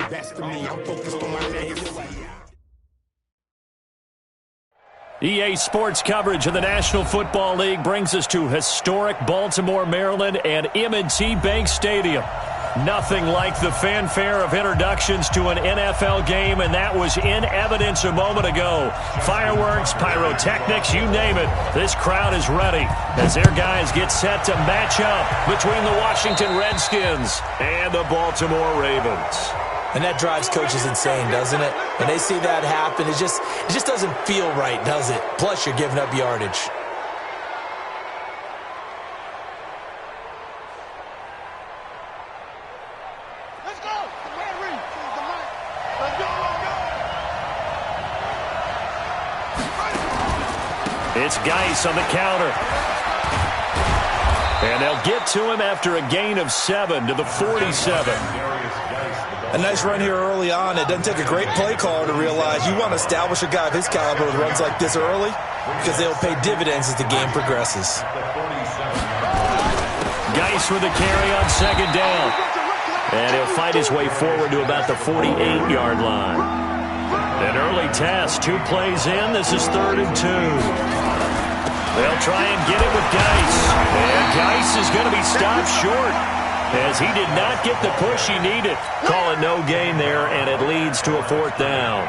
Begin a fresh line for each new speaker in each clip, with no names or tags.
best of me. I'm focused on my legacy.
EA Sports coverage of the National Football League brings us to historic Baltimore, Maryland, and M&T Bank Stadium. Nothing like the fanfare of introductions to an NFL game, and that was in evidence a moment ago. Fireworks, pyrotechnics, you name it. This crowd is ready as their guys get set to match up between the Washington Redskins and the Baltimore Ravens.
And that drives coaches insane, doesn't it? When they see that happen, it just doesn't feel right, does it? Plus, you're giving up yardage.
Let's go! Let's go!
It's Geis on the counter. And they'll get to him after a gain of 7 to the 47.
A nice run here early on. It doesn't take a great play caller to realize you want to establish a guy of his caliber with runs like this early because they'll pay dividends as the game progresses.
Geis with a carry on second down. And he'll fight his way forward to about the 48-yard line. An early test, 2 plays in. This is 3rd and 2. They'll try and get it with Geis. And Geis is going to be stopped short as he did not get the push he needed. Call it no gain there, and it leads to a 4th down.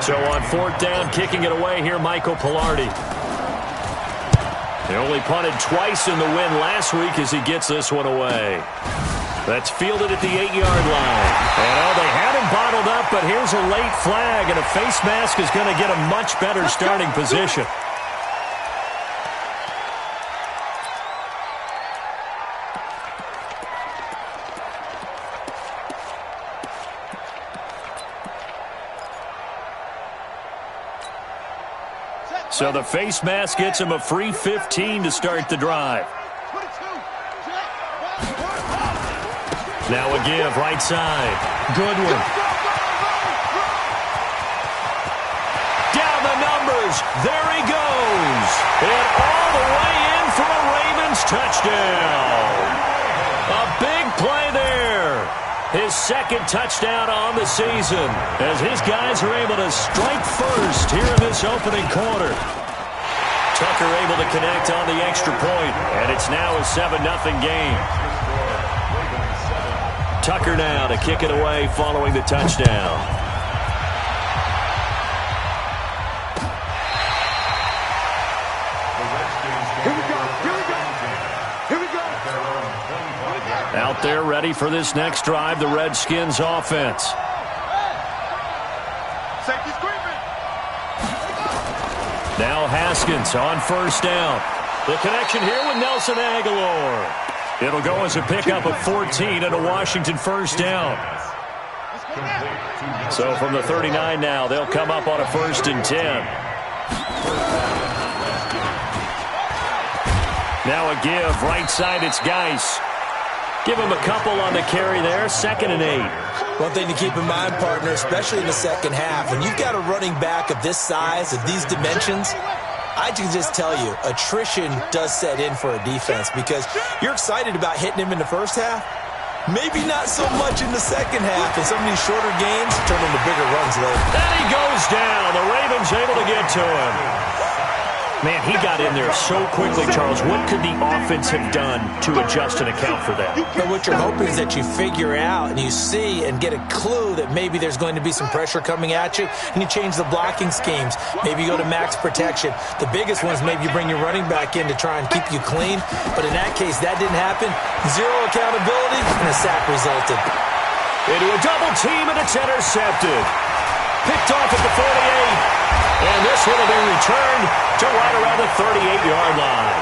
So on 4th down, kicking it away here, Michael Pilardi. They only punted twice in the win last week as he gets this one away. That's fielded at the 8-yard line. And they had him bottled up, but here's a late flag, and a face mask is going to get a much better starting position. So the face mask gets him a free 15 to start the drive. Now a give, right side. Goodwin. Down the numbers. There he goes. And all the way in for a Ravens touchdown. A big play there. His 2nd touchdown on the season as his guys are able to strike first here in this opening quarter. Tucker able to connect on the extra point, and it's now a 7-0 game. Tucker now to kick it away following the touchdown. Out there ready for this next drive, the Redskins offense. Now Haskins on 1st down. The connection here with Nelson Aguilar. It'll go as a pickup of 14 and a Washington 1st down. So from the 39 now, they'll come up on a 1st and 10. Now a give, right side, it's Geis. Give him a couple on the carry there, 2nd and 8.
One thing to keep in mind, partner, especially in the second half, when you've got a running back of this size, of these dimensions, I can just tell you, attrition does set in for a defense because you're excited about hitting him in the first half. Maybe not so much in the second half, and some of these shorter gains turn into bigger runs later.
And he goes down. The Ravens able to get to him. Man, he got in there so quickly, Charles. What could the offense have done to adjust and account for that?
But what you're hoping is that you figure out and you see and get a clue that maybe there's going to be some pressure coming at you, and you change the blocking schemes. Maybe you go to max protection. The biggest one is maybe you bring your running back in to try and keep you clean. But in that case, that didn't happen. 0 accountability, and a sack resulted.
Into a double team, and it's intercepted. Picked off at the 48. And this one will be returned to right around the 38-yard line.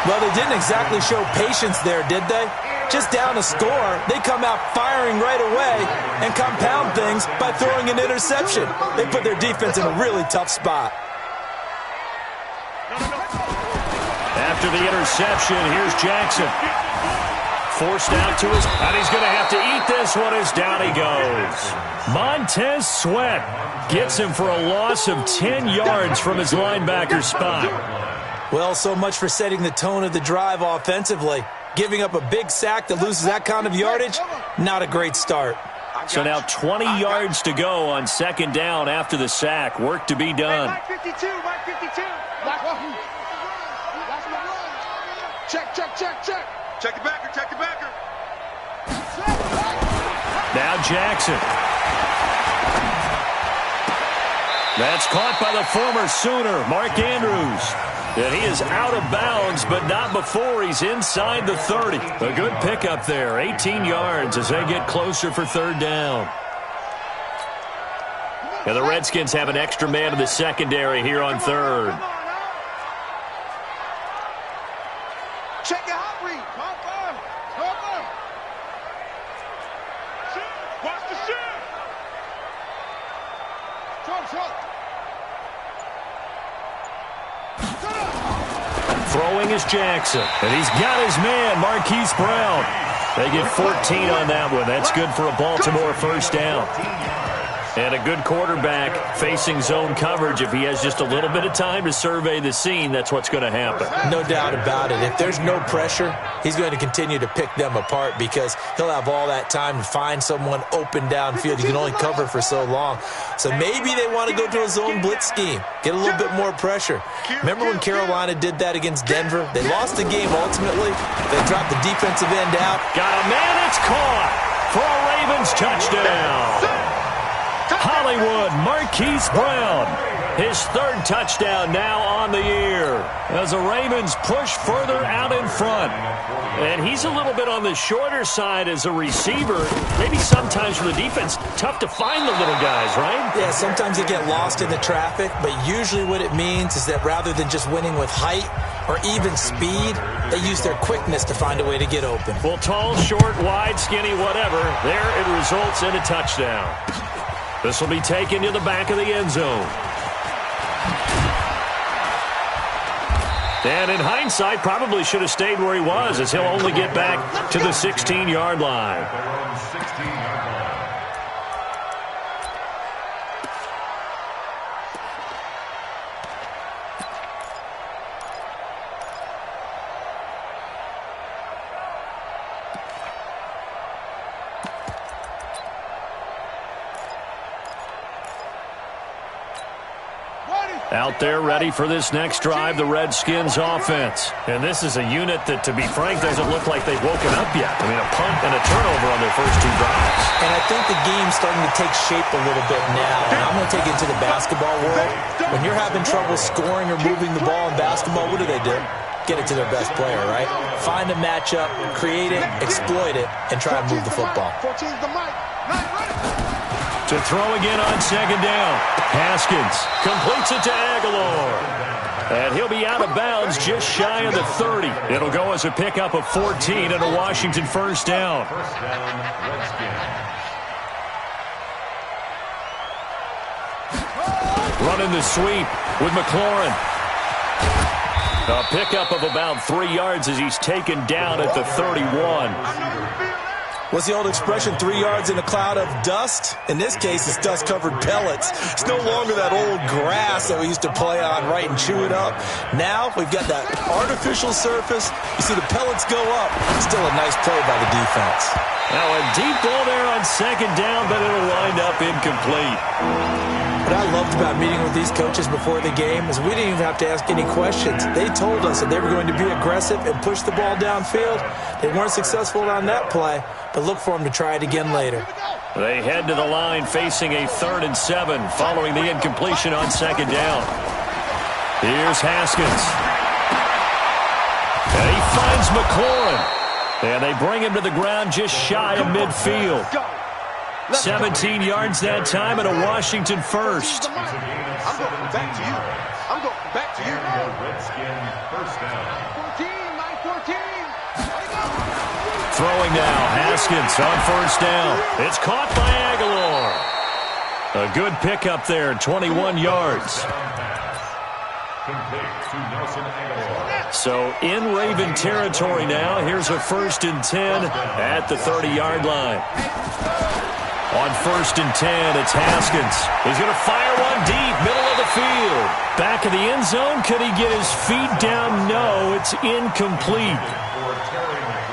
Well, they didn't exactly show patience there, did they? Just down a score, they come out firing right away and compound things by throwing an interception. They put their defense in a really tough spot.
After the interception, here's Jackson. Forced out to his, and he's going to have to eat this one as down he goes. Montez Sweat gets him for a loss of 10 yards from his linebacker spot.
Well, so much for setting the tone of the drive offensively. Giving up a big sack that loses that kind of yardage, not a great start.
So now 20 yards to go on second down after the sack. Work to be done.
Mike 52, Mike 52. Check. Check the backer.
Now Jackson. That's caught by the former Sooner, Mark Andrews. And he is out of bounds, but not before he's inside the 30. A good pickup there, 18 yards as they get closer for third down. And the Redskins have an extra man in the secondary here on third.
Check your hot read. Watch the shot.
Throwing is Jackson. And he's got his man, Marquise Brown. They get 14 on that one. That's good for a Baltimore first down. And a good quarterback facing zone coverage. If he has just a little bit of time to survey the scene, that's what's going to happen.
No doubt about it. If there's no pressure, he's going to continue to pick them apart because he'll have all that time to find someone open downfield. You can only cover for so long. So maybe they want to go to a zone blitz scheme, get a little bit more pressure. Remember when Carolina did that against Denver? They lost the game ultimately. They dropped the defensive end out.
Got a man, it's caught for a Ravens touchdown. Hollywood, Marquise Brown, his third touchdown now on the year as the Ravens push further out in front. And he's a little bit on the shorter side as a receiver. Maybe sometimes for the defense, tough to find the little guys, right?
Yeah, sometimes they get lost in the traffic, but usually what it means is that rather than just winning with height or even speed, they use their quickness to find a way to get open.
Well, tall, short, wide, skinny, whatever, there it results in a touchdown. This will be taken to the back of the end zone. And in hindsight, probably should have stayed where he was as he'll only get back to the 16-yard line. Out there ready for this next drive, the Redskins offense. And this is a unit that, to be frank, doesn't look like they've woken up yet. I mean, a punt and a turnover on their first two drives.
And I think the game's starting to take shape a little bit now. And I'm going to take it to the basketball world. When you're having trouble scoring or moving the ball in basketball, what do? Get it to their best player, right? Find a matchup, create it, exploit it, and try and move the football.
To throw again on second down. Haskins completes it to Aguilar. And he'll be out of bounds just shy of the 30. It'll go as a pickup of 14 and a Washington first down. Running the sweep with McLaurin. A pickup of about 3 yards as he's taken down at the 31.
What's the old expression, 3 yards in a cloud of dust? In this case, it's dust-covered pellets. It's no longer that old grass that we used to play on, right, and chew it up. Now we've got that artificial surface. You see the pellets go up. Still a nice play by the defense.
Now a deep ball there on second down, but it'll wind up incomplete.
What I loved about meeting with these coaches before the game is we didn't even have to ask any questions. They told us that they were going to be aggressive and push the ball downfield. They weren't successful on that play, but look for them to try it again later.
They head to the line facing a 3rd and 7 following the incompletion on second down. Here's Haskins. And he finds McLaurin. And they bring him to the ground just shy of midfield. 17 yards that time and a Washington first.
I'm going back to you. I'm going back to you. Redskin first down. 14.
Throwing now, Haskins on first down. It's caught by Aguilar. A good pickup there, 21 yards. So in Raven territory now. Here's a 1st and 10 at the 30-yard line. On 1st and 10, it's Haskins. He's going to fire one deep, middle of the field. Back of the end zone. Could he get his feet down? No, it's incomplete.